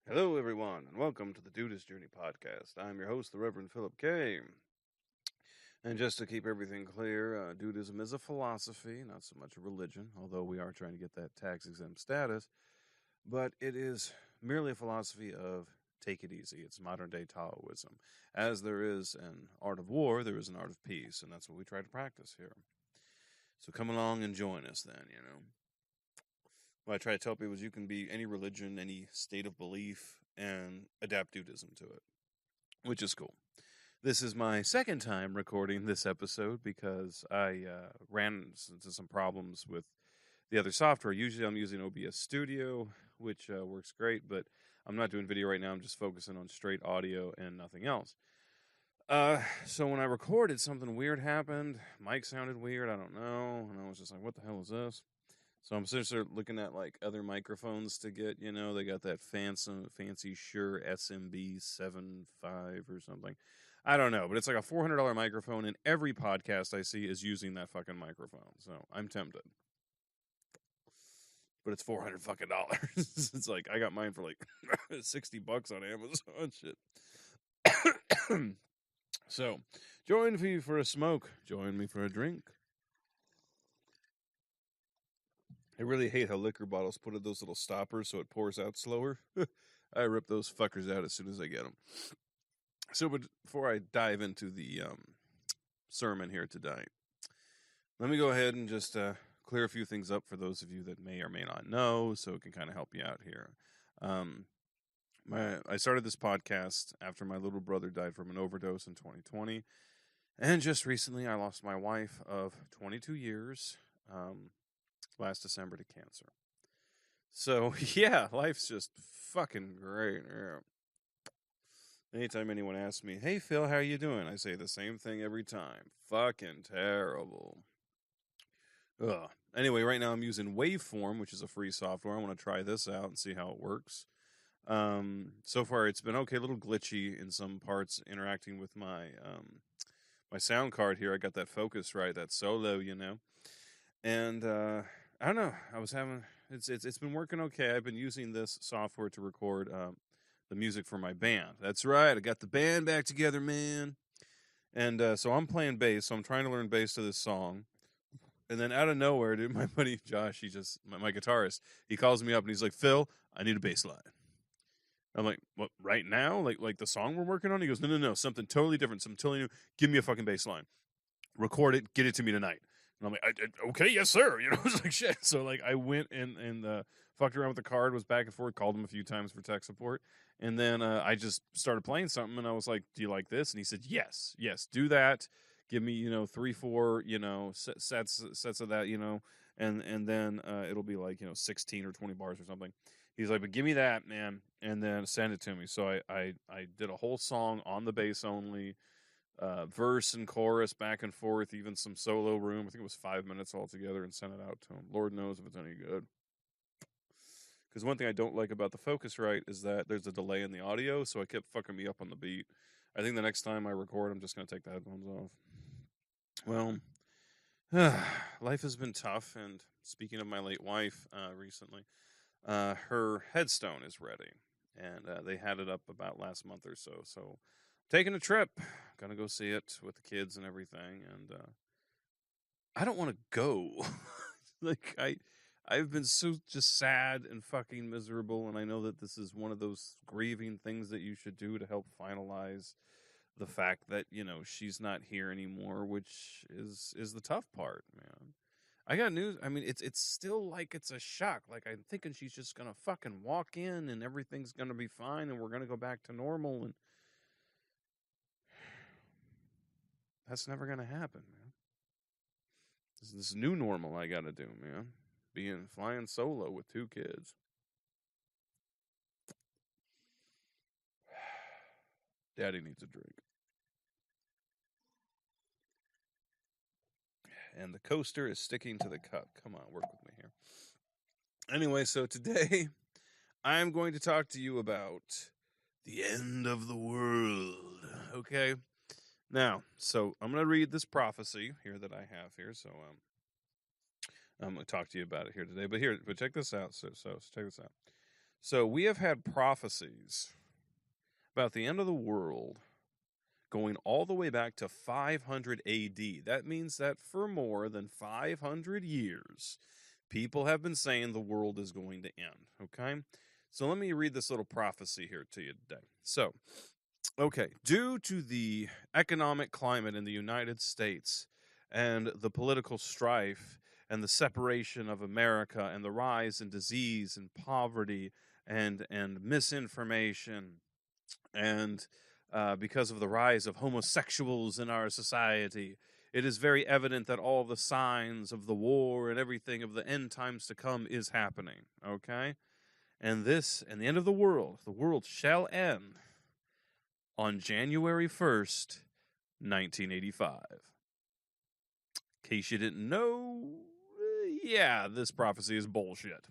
Hello, everyone, and welcome to the Dude's Journey podcast. I'm your host, the Reverend Philip K. And just to keep everything clear, Dudism is a philosophy, not so much a religion, although we are trying to get that tax exempt status. But it is merely a philosophy of take it easy. It's modern day Taoism. As there is an art of war, there is an art of peace, and that's what we try to practice here. So come along and join us then. What I try to tell people is you can be any religion, any state of belief, and adapt Dudism to it, which is cool. This is my second time recording this episode because I ran into some problems with the other software. Usually I'm using OBS Studio, which works great, but I'm not doing video right now. I'm just focusing on straight audio and nothing else. So when I recorded, something weird happened. Mic sounded weird. I don't know. And I was just like, what the hell is this? So I'm sort of looking at like other microphones to get, they got that fancy Shure SMB 7.5 or something. I don't know, but it's like a $400 microphone, and every podcast I see is using that fucking microphone. So I'm tempted. But it's $400 fucking dollars. It's like I got mine for like $60 on Amazon. Shit. So, join me for a smoke. Join me for a drink. I really hate how liquor bottles put in those little stoppers so it pours out slower. I rip those fuckers out as soon as I get them. So before I dive into the sermon here today, let me go ahead and just clear a few things up for those of you that may or may not know, so it can kind of help you out here. I started this podcast after my little brother died from an overdose in 2020. And just recently, I lost my wife of 22 years last December to cancer. So, yeah, life's just fucking great. Yeah. Anytime anyone asks me, hey, Phil, how you doing? I say the same thing every time. Fucking terrible. Ugh. Anyway, right now I'm using Waveform, which is a free software. I want to try this out and see how it works. So far, it's been okay, a little glitchy in some parts interacting with my my sound card here. I got that focus right, that solo, And I don't know. It's been working okay. I've been using this software to record the music for my band. That's right. I got the band back together, man. And so I'm playing bass. So I'm trying to learn bass to this song. And then out of nowhere, dude, my buddy Josh, my guitarist, he calls me up and he's like, Phil, I need a bass line. I'm like, what, right now? Like the song we're working on? He goes, no, something totally different, something totally new. Give me a fucking bass line. Record it, get it to me tonight. And I'm like, okay, yes, sir. It's like shit. So like I went and fucked around with the card, was back and forth, called him a few times for tech support. And then I just started playing something and I was like, do you like this? And he said, yes, do that. Give me, 3, 4, sets of that, and then it'll be like, 16 or 20 bars or something. He's like, but give me that, man, and then send it to me. So I did a whole song on the bass only, verse and chorus back and forth, even some solo room. I think it was 5 minutes altogether, and sent it out to him. Lord knows if it's any good. Because one thing I don't like about the Focusrite is that there's a delay in the audio, so it kept fucking me up on the beat. I think the next time I record, I'm just going to take the headphones off. Well, life has been tough, and speaking of my late wife recently, her headstone is ready, and they had it up about last month or so. So, taking a trip, gonna go see it with the kids and everything, and I don't want to go. Like I've been so just sad and fucking miserable, and I know that this is one of those grieving things that you should do to help finalize the fact that she's not here anymore, which is the tough part, man. I got news. I mean, it's still like it's a shock. Like I'm thinking she's just gonna fucking walk in and everything's gonna be fine and we're gonna go back to normal, and that's never gonna happen, man. This new normal I gotta do, man. Flying solo with 2 kids. Daddy needs a drink. And the coaster is sticking to the cup. Come on, work with me here. Anyway, so today I'm going to talk to you about the end of the world. Okay? Now, so I'm going to read this prophecy here that I have here. So I'm going to talk to you about it here today. But check this out. So check this out. So we have had prophecies about the end of the world going all the way back to 500 AD. That means that for more than 500 years, people have been saying the world is going to end, okay? So let me read this little prophecy here to you today. So, okay, due to the economic climate in the United States and the political strife and the separation of America and the rise in disease and poverty and misinformation and because of the rise of homosexuals in our society, it is very evident that all the signs of the war and everything of the end times to come is happening, okay? And this, and the end of the world shall end on January 1st, 1985. In case you didn't know, yeah, this prophecy is bullshit.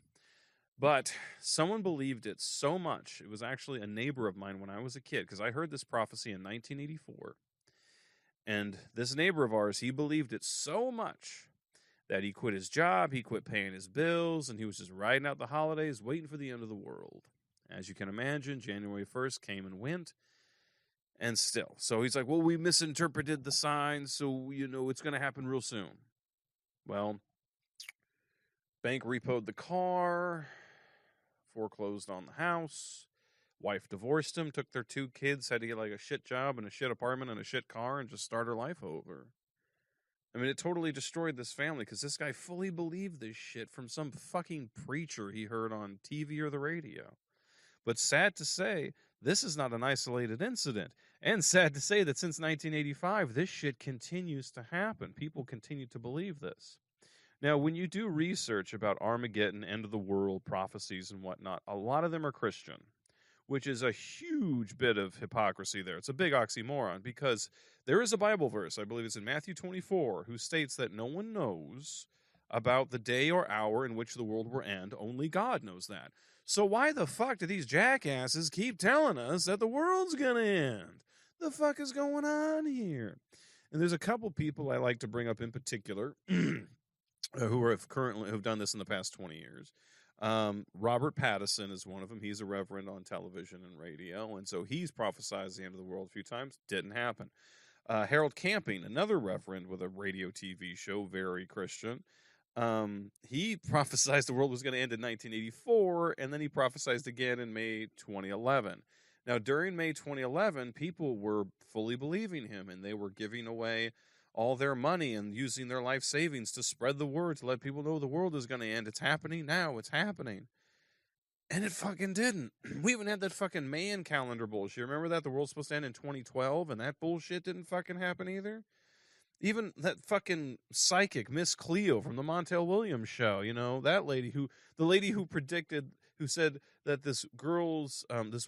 But someone believed it so much. It was actually a neighbor of mine when I was a kid, because I heard this prophecy in 1984. And this neighbor of ours, he believed it so much that he quit his job, he quit paying his bills, and he was just riding out the holidays, waiting for the end of the world. As you can imagine, January 1st came and went, and still. So he's like, well, we misinterpreted the signs, so, it's going to happen real soon. Well, bank repoed the car, foreclosed on the house, wife divorced him, took their 2 kids, had to get like a shit job and a shit apartment and a shit car and just start her life over. I mean, it totally destroyed this family because this guy fully believed this shit from some fucking preacher he heard on TV or the radio. But sad to say, this is not an isolated incident. And sad to say that since 1985, this shit continues to happen. People continue to believe this. Now, when you do research about Armageddon, end of the world, prophecies and whatnot, a lot of them are Christian, which is a huge bit of hypocrisy there. It's a big oxymoron because there is a Bible verse, I believe it's in Matthew 24, who states that no one knows about the day or hour in which the world will end. Only God knows that. So why the fuck do these jackasses keep telling us that the world's going to end? The fuck is going on here? And there's a couple people I like to bring up in particular who've done this in the past 20 years. Robert Pattinson is one of them. He's a reverend on television and radio, and so he's prophesied the end of the world a few times. Didn't happen. Harold Camping, another reverend with a radio TV show, very Christian. He prophesied the world was going to end in 1984, and then he prophesied again in May 2011. Now, during May 2011, people were fully believing him, and they were giving away all their money and using their life savings to spread the word, to let people know the world is going to end. It's happening now. It's happening. And it fucking didn't. We even had that fucking Mayan calendar bullshit. Remember that? The world's supposed to end in 2012, and that bullshit didn't fucking happen either? Even that fucking psychic, Miss Cleo from the Montel Williams show, that lady the lady who said that this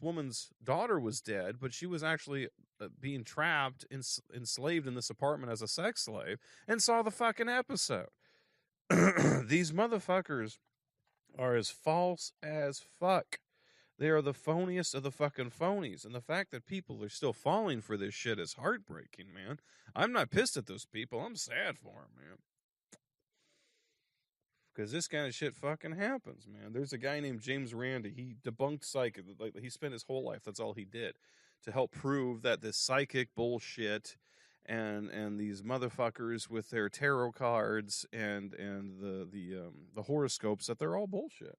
woman's daughter was dead, but she was actually being trapped, enslaved in this apartment as a sex slave, and saw the fucking episode. These motherfuckers are as false as fuck. They are the phoniest of the fucking phonies. And the fact that people are still falling for this shit is heartbreaking, man. I'm not pissed at those people. I'm sad for them, man. Because this kind of shit fucking happens, man. There's a guy named James Randi. He debunked psychic. Like, he spent his whole life, that's all he did, to help prove that this psychic bullshit and these motherfuckers with their tarot cards and the horoscopes, that they're all bullshit.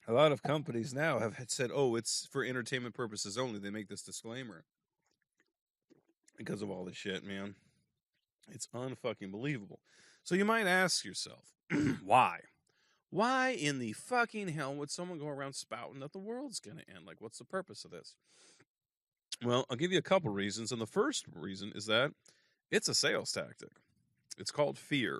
A lot of companies now have said, oh, it's for entertainment purposes only. They make this disclaimer because of all this shit, man. It's unfucking believable. So you might ask yourself, why? Why in the fucking hell would someone go around spouting that the world's going to end? Like, what's the purpose of this? Well, I'll give you a couple reasons. And the first reason is that it's a sales tactic. It's called fear.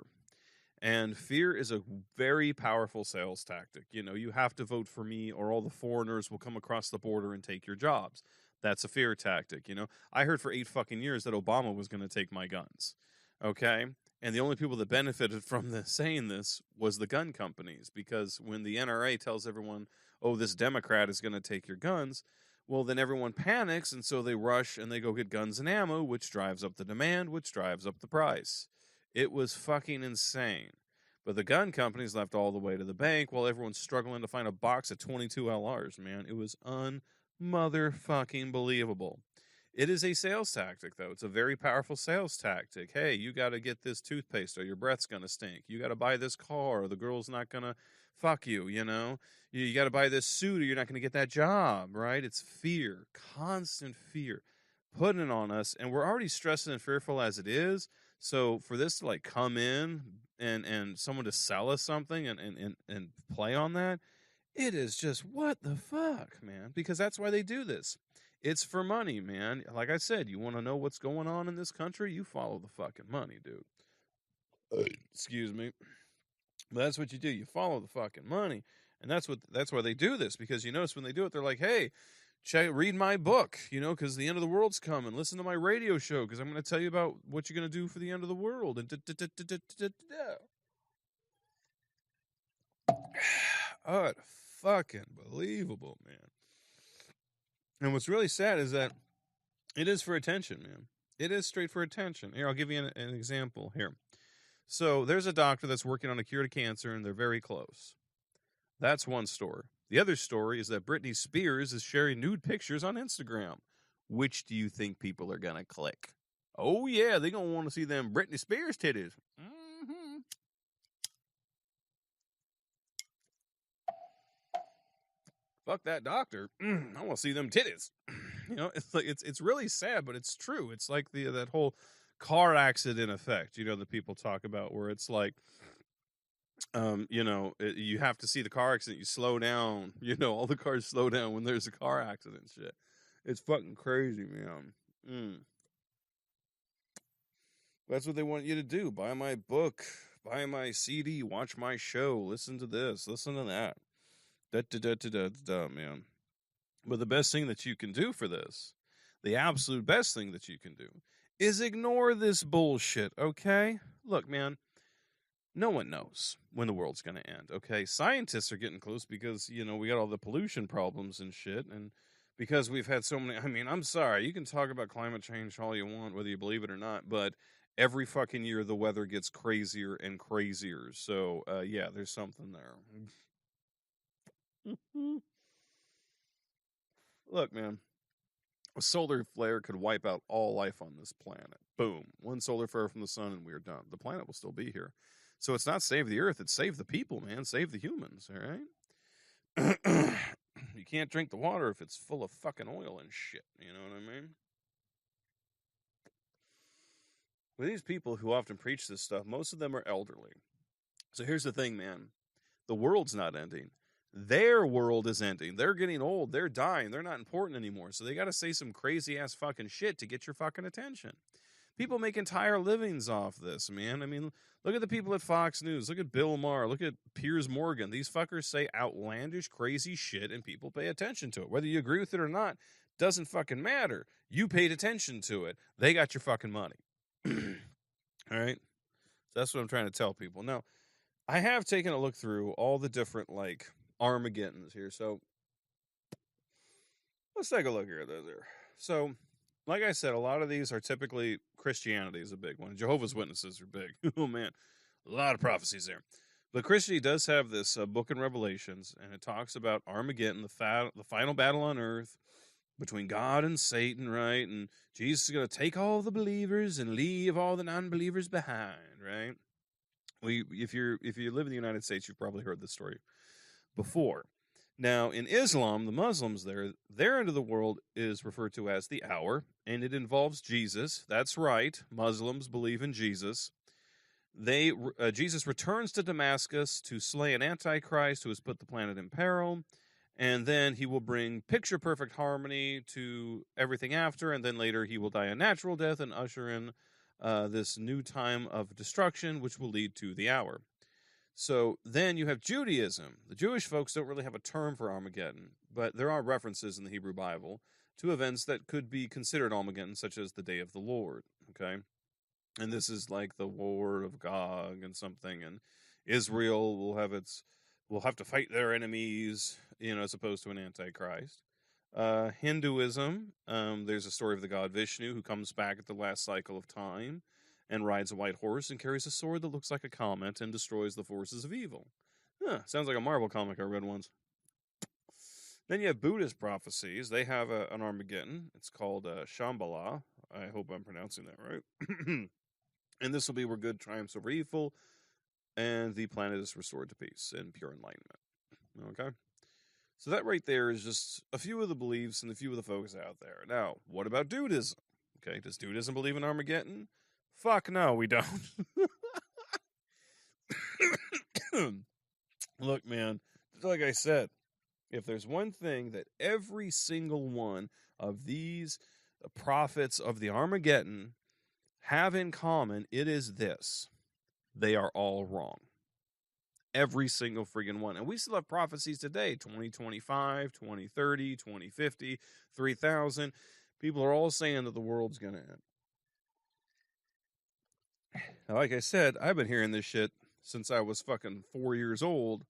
And fear is a very powerful sales tactic. You have to vote for me or all the foreigners will come across the border and take your jobs. That's a fear tactic. I heard for 8 fucking years that Obama was going to take my guns. Okay? And the only people that benefited from saying this was the gun companies, because when the NRA tells everyone, oh, this Democrat is going to take your guns, well, then everyone panics, and so they rush and they go get guns and ammo, which drives up the demand, which drives up the price. It was fucking insane. But the gun companies left all the way to the bank while everyone's struggling to find a box of 22 LRs, man. It was un-motherfucking believable. It is a sales tactic, though. It's a very powerful sales tactic. Hey, you got to get this toothpaste or your breath's going to stink. You got to buy this car or the girl's not going to fuck you, you know? You got to buy this suit or you're not going to get that job, right? It's fear, constant fear putting it on us. And we're already stressed and fearful as it is. So for this to like come in and someone to sell us something and play on that, it is just what the fuck, man? Because that's why they do this. It's for money, man. Like I said, you want to know what's going on in this country? You follow the fucking money, dude. Excuse me. But that's what you do. You follow the fucking money. And that's why they do this, because you notice when they do it, they're like, hey, read my book, you know, because the end of the world's coming. Listen to my radio show because I'm going to tell you about what you're going to do for the end of the world. And oh, it's fucking believable, man. And what's really sad is that it is for attention, man. It is straight for attention. Here, I'll give you an example here. So there's a doctor that's working on a cure to cancer, and they're very close. That's one story. The other story is that Britney Spears is sharing nude pictures on Instagram. Which do you think people are going to click? Oh, yeah, they're going to want to see them Britney Spears titties. Mm-hmm. Fuck that doctor. I want to see them titties. You know, it's like it's really sad, but it's true. It's like that whole car accident effect, you know, that people talk about, where it's like, you know, you have to see the car accident, you slow down, you know, all the cars slow down when there's a car accident. Shit, it's fucking crazy, man. That's what they want you to do. Buy my book, buy my CD, watch my show, listen to this, listen to that. Man. But the best thing that you can do for this, the absolute best thing that you can do, is ignore this bullshit, okay? Look, man, no one knows when the world's going to end, okay? Scientists are getting close because, you know, we got all the pollution problems and shit, and because we've had so many, I mean, I'm sorry, you can talk about climate change all you want, whether you believe it or not, but every fucking year the weather gets crazier and crazier, so, yeah, there's something there. Look, man, a solar flare could wipe out all life on this planet. Boom. One solar flare from the sun and we're done. The planet will still be here. So it's not save the earth, it's save the people, man. Save the humans, all right? You can't drink the water if it's full of fucking oil and shit. You know what I mean? With these people who often preach this stuff, most of them are elderly. So here's the thing, man. The world's not ending. Their world is ending. They're getting old. They're dying. They're not important anymore. So they got to say some crazy ass fucking shit to get your fucking attention. People make entire livings off this, man. I mean, look at the people at Fox News. Look at Bill Maher. Look at Piers Morgan. These fuckers say outlandish, crazy shit and people pay attention to it. Whether you agree with it or not doesn't fucking matter. You paid attention to it. They got your fucking money. All right? So that's what I'm trying to tell people. Now, I have taken a look through all the different, like, Armageddons here. So let's take a look here. So, like I said, a lot of these are typically Christianity is a big one. Jehovah's Witnesses are big. Oh, man. A lot of prophecies there. But Christianity does have this book in Revelations, and it talks about Armageddon, the final battle on earth between God and Satan, right? And Jesus is going to take all the believers and leave all the non-believers behind, right? If you live in the United States, you've probably heard this story before. Now, in Islam, the Muslims their end of the world is referred to as the hour, and it involves Jesus. That's right. Muslims believe in Jesus. Jesus returns to Damascus to slay an antichrist who has put the planet in peril, and then he will bring picture-perfect harmony to everything after, and then later he will die a natural death and usher in this new time of destruction, which will lead to the hour. So then you have Judaism. The Jewish folks don't really have a term for Armageddon, but there are references in the Hebrew Bible to events that could be considered Armageddon, such as the Day of the Lord, okay? And this is like the war of Gog and something, and Israel will have to fight their enemies, you know, as opposed to an antichrist. Hinduism, there's a story of the god Vishnu who comes back at the last cycle of time. and rides a white horse and carries a sword that looks like a comet and destroys the forces of evil. Sounds like a Marvel comic I read once. Then you have Buddhist prophecies. They have an Armageddon. It's called Shambhala. I hope I'm pronouncing that right. And this will be where good triumphs over evil, and the planet is restored to peace and pure enlightenment. Okay? So that right there is just a few of the beliefs and a few of the folks out there. Now, what about Dudism? Okay, does Dudism believe in Armageddon? Fuck no, we don't. Look, man, like I said, if there's one thing that every single one of these prophets of the Armageddon have in common, it is this: they are all wrong. Every single friggin' one. And we still have prophecies today: 2025, 2030, 2050, 3000. People are all saying that the world's going to end. Now, like I said, I've been hearing this shit since I was fucking 4 years old.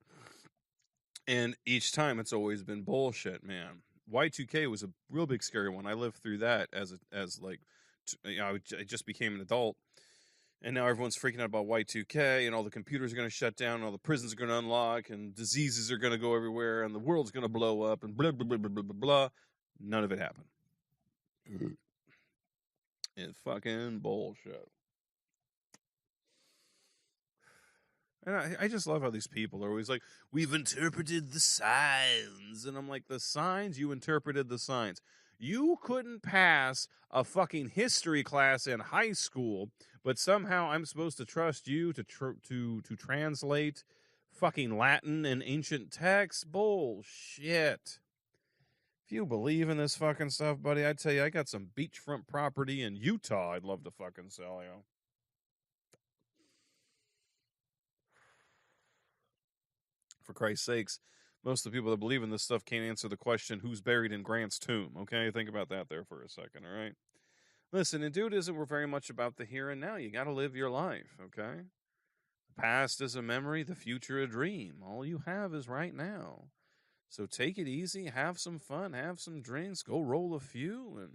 And each time it's always been bullshit, man. Y2K was a real big scary one. I lived through that as I just became an adult. And now everyone's freaking out about Y2K, and all the computers are going to shut down, and all the prisons are going to unlock, and diseases are going to go everywhere, and the world's going to blow up, and blah, blah, blah, blah, blah, blah, blah. None of it happened. It's fucking bullshit. And I just love how these people are always like, we've interpreted the signs. And I'm like, the signs? You interpreted the signs. You couldn't pass a fucking history class in high school, but somehow I'm supposed to trust you to translate fucking Latin and ancient texts? Bullshit. If you believe in this fucking stuff, buddy, I tell you, I got some beachfront property in Utah I'd love to fucking sell you. For Christ's sakes, most of the people that believe in this stuff can't answer the question, who's buried in Grant's tomb? Okay, think about that there for a second, all right? Listen, in Dudism, we're very much about the here and now. You got to live your life, okay? The past is a memory, the future a dream. All you have is right now. So take it easy, have some fun, have some drinks, go roll a few, and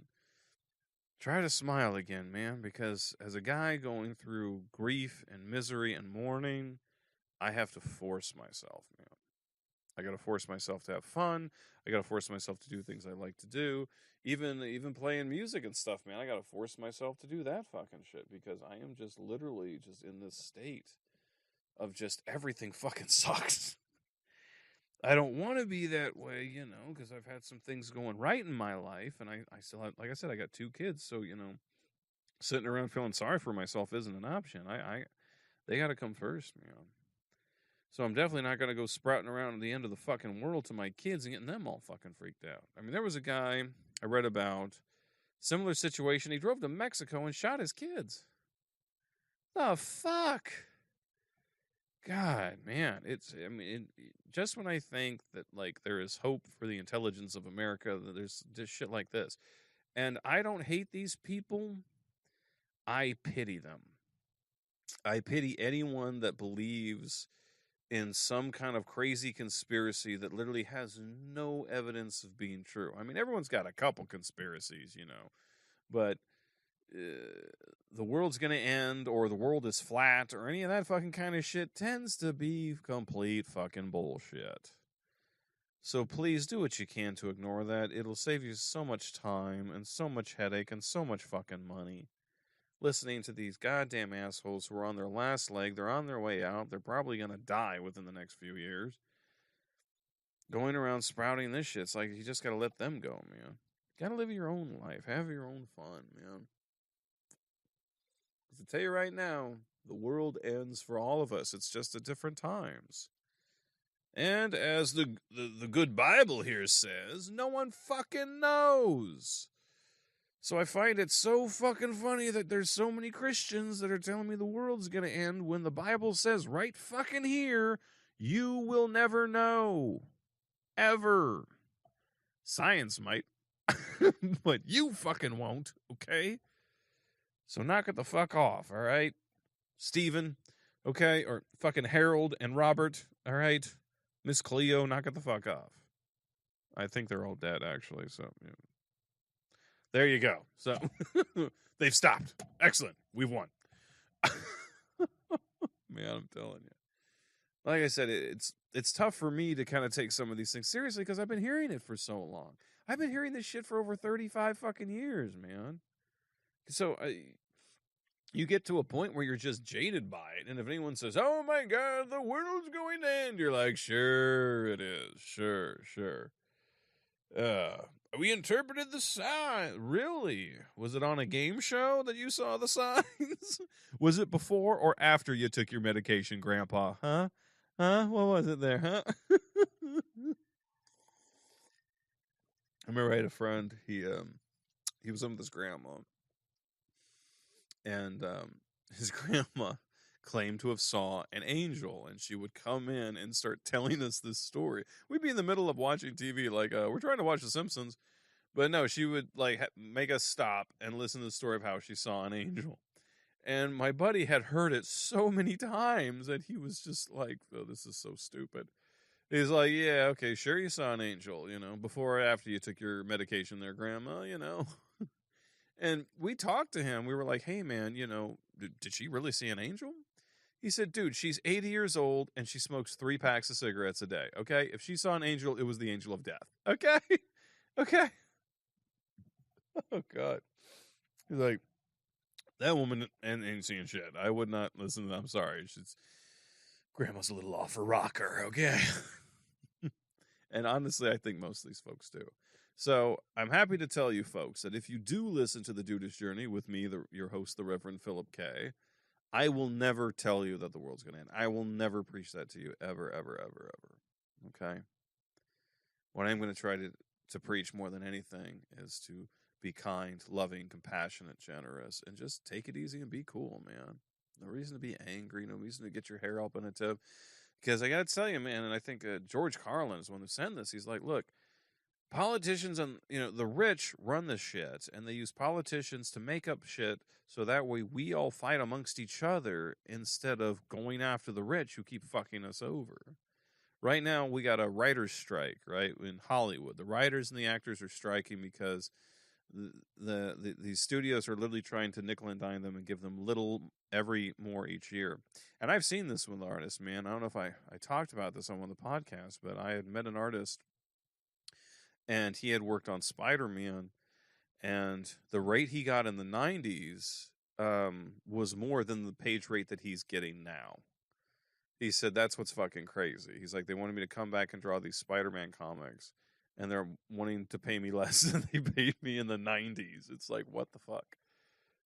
try to smile again, man, because as a guy going through grief and misery and mourning, I have to force myself, man. I got to force myself to have fun. I got to force myself to do things I like to do. Even playing music and stuff, man. I got to force myself to do that fucking shit because I am just literally just in this state of just everything fucking sucks. I don't want to be that way, you know, because I've had some things going right in my life, and I still have, like I said, I got 2 kids, so, you know, sitting around feeling sorry for myself isn't an option. They got to come first, man. So I'm definitely not going to go sprouting around at the end of the fucking world to my kids and getting them all fucking freaked out. I mean, there was a guy I read about, similar situation. He drove to Mexico and shot his kids. The fuck? God, man. Just when I think that, like, there is hope for the intelligence of America, that there's just shit like this. And I don't hate these people. I pity them. I pity anyone that believes in some kind of crazy conspiracy that literally has no evidence of being true. I mean, everyone's got a couple conspiracies, you know, but the world's going to end or the world is flat or any of that fucking kind of shit tends to be complete fucking bullshit. So please do what you can to ignore that. It'll save you so much time and so much headache and so much fucking money. Listening to these goddamn assholes who are on their last leg. They're on their way out. They're probably going to die within the next few years. Going around sprouting this shit. It's like you just got to let them go, man. Got to live your own life. Have your own fun, man. To tell you right now, the world ends for all of us. It's just at different times. And as the good Bible here says, no one fucking knows. So I find it so fucking funny that there's so many Christians that are telling me the world's going to end when the Bible says right fucking here, you will never know. Ever. Science might. But you fucking won't, okay? So knock it the fuck off, all right? Stephen, okay? Or fucking Harold and Robert, all right? Miss Cleo, knock it the fuck off. I think they're all dead, actually, so... Yeah. There you go. So, they've stopped. Excellent. We've won. Man, I'm telling you. Like I said, it's tough for me to kind of take some of these things seriously because I've been hearing it for so long. I've been hearing this shit for over 35 fucking years, man. So you get to a point where you're just jaded by it. And if anyone says, oh my God, the world's going to end, you're like, sure it is. Sure. We interpreted the sign. Really? Was it on a game show that you saw the signs? Was it before or after you took your medication, Grandpa? Huh? What was it there, huh? I remember I had a friend, he was in with his grandma. And his grandma claimed to have saw an angel, and she would come in and start telling us this story. We'd be in the middle of watching TV, like we're trying to watch The Simpsons, but no, she would like make us stop and listen to the story of how she saw an angel. And my buddy had heard it so many times that he was just like, "Oh, this is so stupid." He's like, "Yeah, okay, sure, you saw an angel, before or after you took your medication, there, Grandma." And we talked to him. We were like, hey, man, did she really see an angel? He said, dude, she's 80 years old and she smokes 3 packs of cigarettes a day. Okay. If she saw an angel, it was the angel of death. Okay. Okay. Oh, God. He's like, that woman ain't seeing shit. I would not listen to that. I'm sorry. Grandma's a little off her rocker. Okay. And honestly, I think most of these folks do. So I'm happy to tell you folks that if you do listen to the Dude's Journey with me, your host, the Reverend Philip K., I will never tell you that the world's going to end. I will never preach that to you ever, ever, ever, ever. Okay? What I'm going to try to preach more than anything is to be kind, loving, compassionate, generous, and just take it easy and be cool, man. No reason to be angry. No reason to get your hair up in a tub. Because I got to tell you, man, and I think George Carlin is one who sent this. He's like, look, politicians and the rich run this shit, and they use politicians to make up shit so that way we all fight amongst each other instead of going after the rich who keep fucking us over. Right now, we got a writer's strike, right, in Hollywood. The writers and the actors are striking because these studios are literally trying to nickel and dime them and give them little more each year. And I've seen this with artists, man. I don't know if I talked about this on one of the podcasts, but I had met an artist and he had worked on Spider-Man, and the rate he got in the 90s was more than the page rate that he's getting now. He said, that's what's fucking crazy. He's like, they wanted me to come back and draw these Spider-Man comics, and they're wanting to pay me less than they paid me in the 90s. It's like, what the fuck?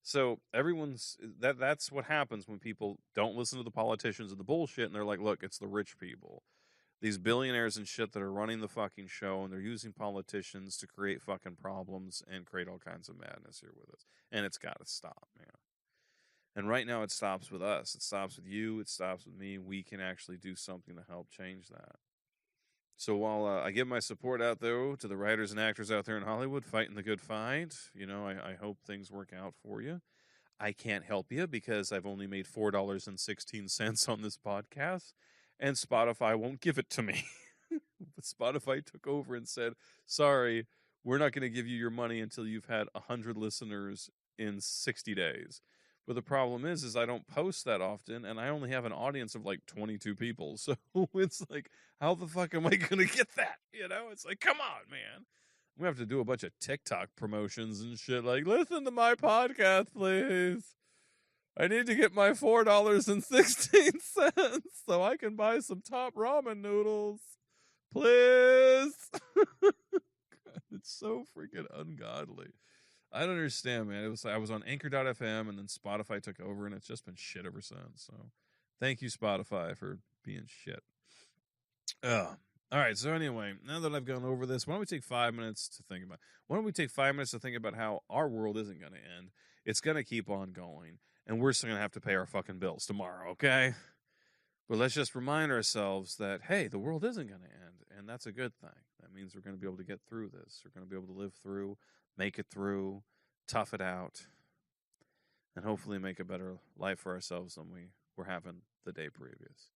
So that's what happens when people don't listen to the politicians and the bullshit, and they're like, look, it's the rich people. These billionaires and shit that are running the fucking show, and they're using politicians to create fucking problems and create all kinds of madness here with us. And it's got to stop, man. And right now it stops with us. It stops with you. It stops with me. We can actually do something to help change that. So while I give my support out, though, to the writers and actors out there in Hollywood fighting the good fight, I hope things work out for you. I can't help you because I've only made $4.16 on this podcast, and Spotify won't give it to me. But Spotify took over and said, sorry, we're not going to give you your money until you've had 100 listeners in 60 days. But the problem is I don't post that often, and I only have an audience of like 22 people. So it's like, how the fuck am I going to get that? It's like, come on, man. We have to do a bunch of TikTok promotions and shit. Like, listen to my podcast, please. I need to get my $4.16 so I can buy some top ramen noodles. Please. God, it's so freaking ungodly. I don't understand, man. I was on Anchor.fm, and then Spotify took over, and it's just been shit ever since. So thank you, Spotify, for being shit. All right, so anyway, now that I've gone over this, why don't we take 5 minutes to think about how our world isn't going to end. It's going to keep on going, and we're still going to have to pay our fucking bills tomorrow, okay? But let's just remind ourselves that, hey, the world isn't going to end, and that's a good thing. That means we're going to be able to get through this. We're going to be able to live through, make it through, tough it out, and hopefully make a better life for ourselves than we were having the day previous.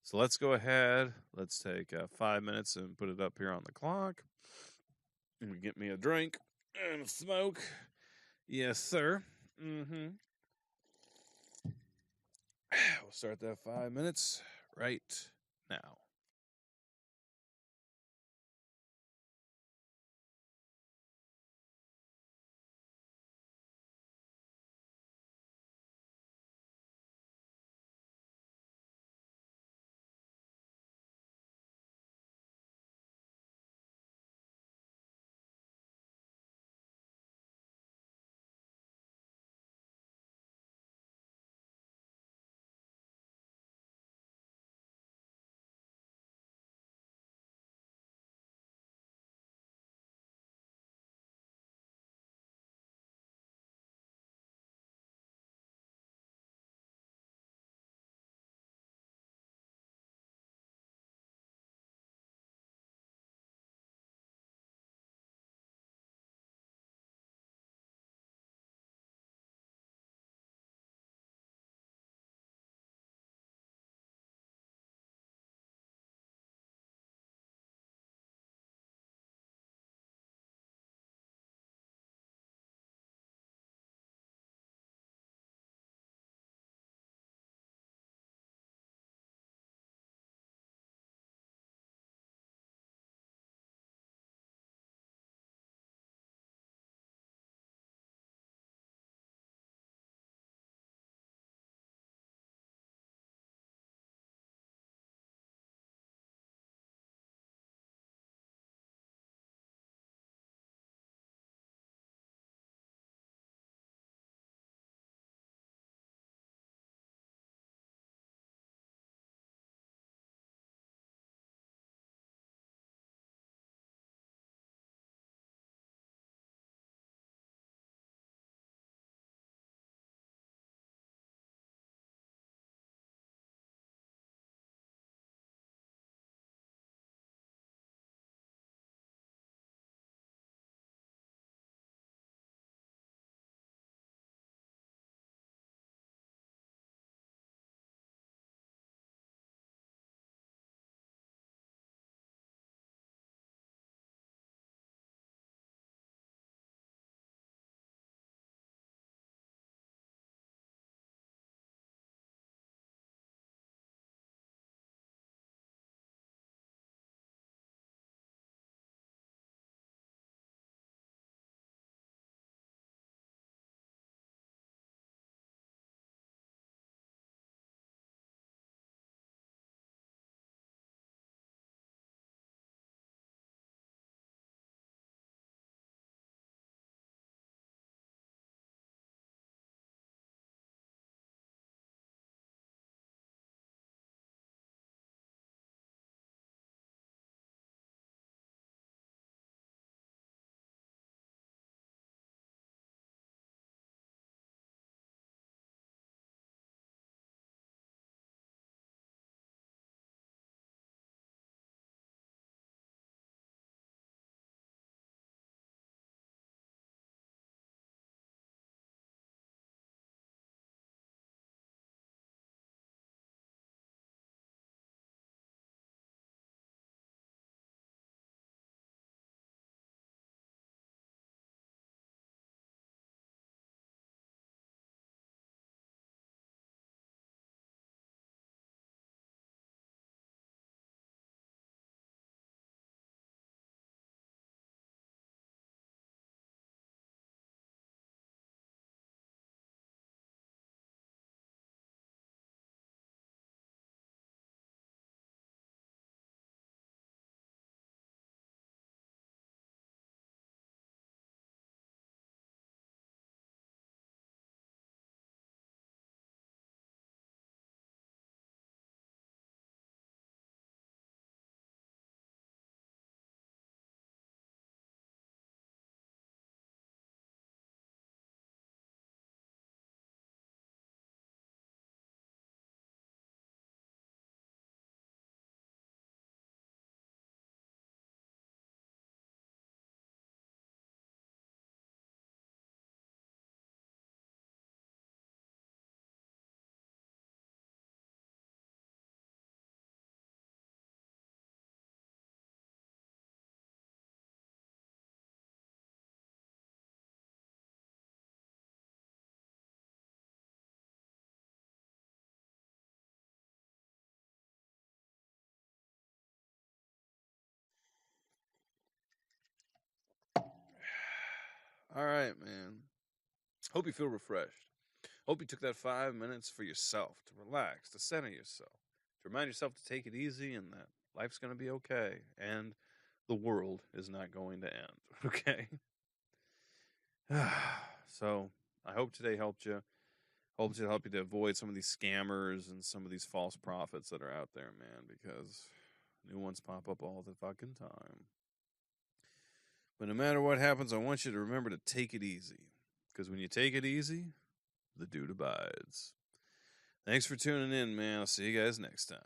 So let's go ahead. Let's take 5 minutes and put it up here on the clock. And get me a drink and a smoke. Yes, sir. Mm-hmm. We'll start that 5 minutes right now. All right, man. Hope you feel refreshed. Hope you took that 5 minutes for yourself to relax, to center yourself, to remind yourself to take it easy and that life's going to be okay and the world is not going to end. Okay? So I hope today helped you. Hope to help you to avoid some of these scammers and some of these false prophets that are out there, man, because new ones pop up all the fucking time. But no matter what happens, I want you to remember to take it easy. Because when you take it easy, the dude abides. Thanks for tuning in, man. I'll see you guys next time.